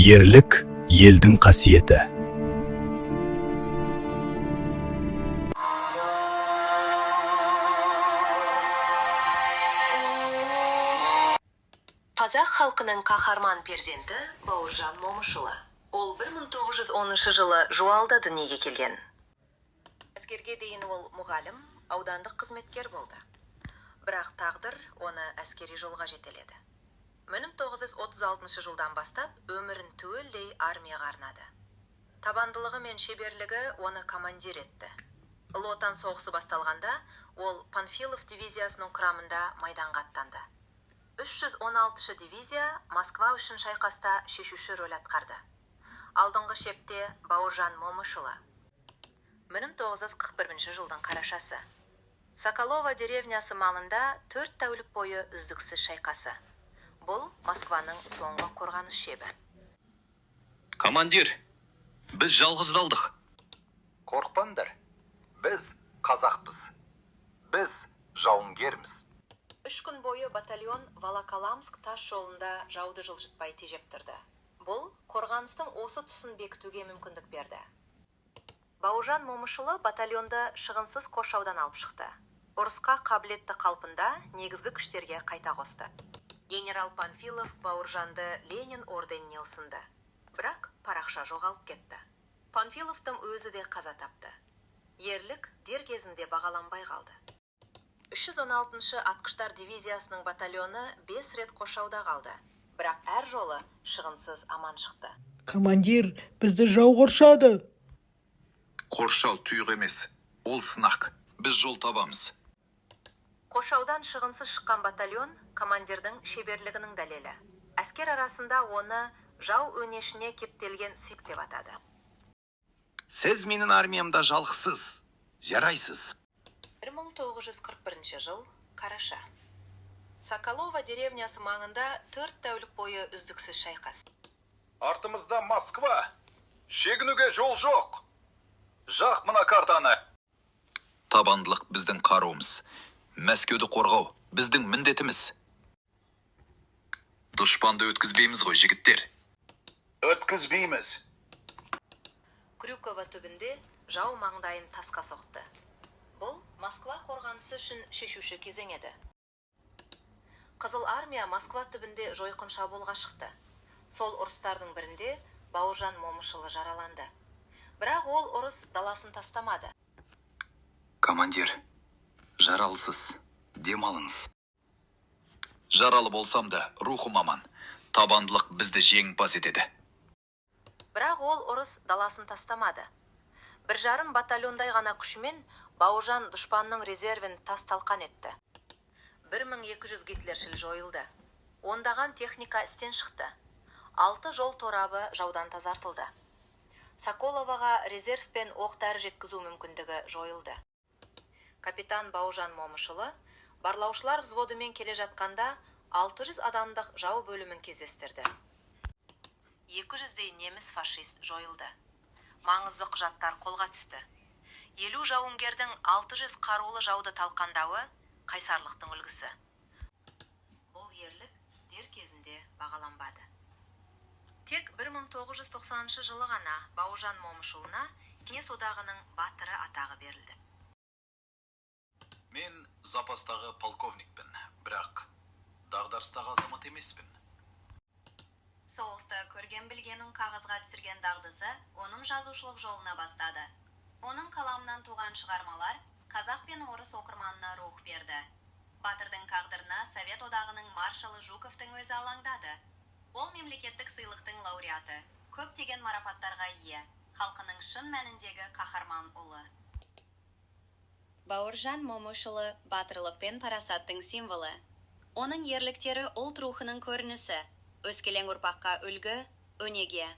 Ерлік елдің қасиеті. Қазақ халқының қаһарман перзенті Бауыржан Момышұлы. Ол 1910 жылы Жуалда дүниеге келген. Әскерге дейін ол мұғалім, аудандық қызметкер болды. Бірақ тағдыр оны әскери жолға жетеледі. 1936 жылдан бастап өмірін түгелдей армияға арнады. Табандылығы мен шеберлігі оны командир етті. Ұлы Отан соғысы басталғанда ол Панфилов дивизиясының құрамында майданға аттанды. 316 дивизия Москва үшін шайқаста шешуші рөл атқарды. Алдыңғы шепте Бауыржан Момышұлы. 1941 жылдың қарашасы. Соколова деревнясы маңында 4 тәулік бойы үздіксіз шайқасы. Бұл Москваның соңғы қорғаныс шебі. Командир, біз жалғыз қалдық. Қорықпаңдар, біз қазақпыз. Біз жауынгерміз. 3 күн бойы батальон Волоколамск тас жолында жауды жылжытпай тежеп тұрды. Бұл қорғаныстың осы тұсын бекітуге мүмкіндік берді. Бауыржан Момышұлы батальонды шығынсыз қоршаудан алып шықты. Ұрысқа қабілетті қалпында негізгі күштерге қайта қосты. Генерал Панфилов Бауыржанды Ленин орденіне ұсынды. Бірақ парақша жоғалып кетті. Панфиловтың өзі де қаза тапты. Ерлік дер кезінде бағаланбай қалды. 316 атқыштар дивизиясының батальоны 5 рет қоршауда қалды. Бірақ әр жолы шығынсыз аман шықты. Командир, бізді жау қоршады. Қоршау тұйық емес, ол сынақ. Біз жол табамыз. Қоршаудан шығынсыз шыққан батальон командирдің шеберлігінің дәлелі. Әскер арасында оны жау өнешіне кептелген сүйік деп атады. Сіз менің армиямда жалғызсыз, жарайсыз. 1941 жыл, қараша. Соколова деревнясы маңында 4 тәулік бойы үздіксіз шайқас. Артымызда Москва. Шегінуге жол жоқ. Жақ мына картаны. Табандылық біздің қаруымыз. Мәскеуді қорғау біздің міндетіміз. Дұшпанды өткізбейміз ғой, жігіттер. Өткізбейміз. Крюкова түбінде жау маңдайын тасқа соқты. Бұл Москва қорғанысы үшін шешуші кезең еді. Қызыл армия Москва түбінде жойқын шабуылға шықты. Сол ұрыстардың бірінде Бауыржан Момышұлы жараланды. Бірақ ол ұрыс даласын тастамады. Командир, жаралысыз, демалыңыз. Жаралы болсам да, рухым аман. Табандылық бізді жеңімпаз етеді. Бірақ ол ұрыс даласын тастамады. 1,5 батальондай ғана күшімен Бауыржан дұшпанның резервін тас-талқан етті. 1200 гитлершіл жойылды. Ондаған техника істен шықты. 6 жол торабы жаудан тазартылды. Соколоваға резерв пен оқ-дәрі жеткізу мүмкіндігі жойылды. Капитан Бауыржан Момышұлы барлаушылар взводымен келе жатқанда 600 адамдық жау бөлімін кездестірді. 200-дей неміс фашист жойылды. Маңызды құжаттар қолға түсті. 50 жауынгердің 600 қарулы жауды талқандауы қайсарлықтың үлгісі. Бұл ерлік дер кезінде бағаланбады. Тек 1990 жылы ғана Бауыржан Момышұлына Кеңес одағының батыры атағы берілді. Мен запастағы полковникпін, бірақ дағдарыстағы азамат емеспін. Соғыста көрген білгенін қағазға түсірген дағдысы оның жазушылық жолына бастады. Оның қаламынан туған шығармалар қазақ пен орыс оқырманына рух берді. Батырдың тағдырына Совет одағының маршалы Жуковтың өзі алаңдады. Ол мемлекеттік сыйлықтың лауреаты, көптеген марапаттарға ие, халқының шын мәніндегі қаһарман ұлы. Бауыржан Момышұлы батырлық пен парасаттың символы. Оның ерліктері ұлт рухының көрінісі, өскелең ұрпаққа үлгі, өнеге.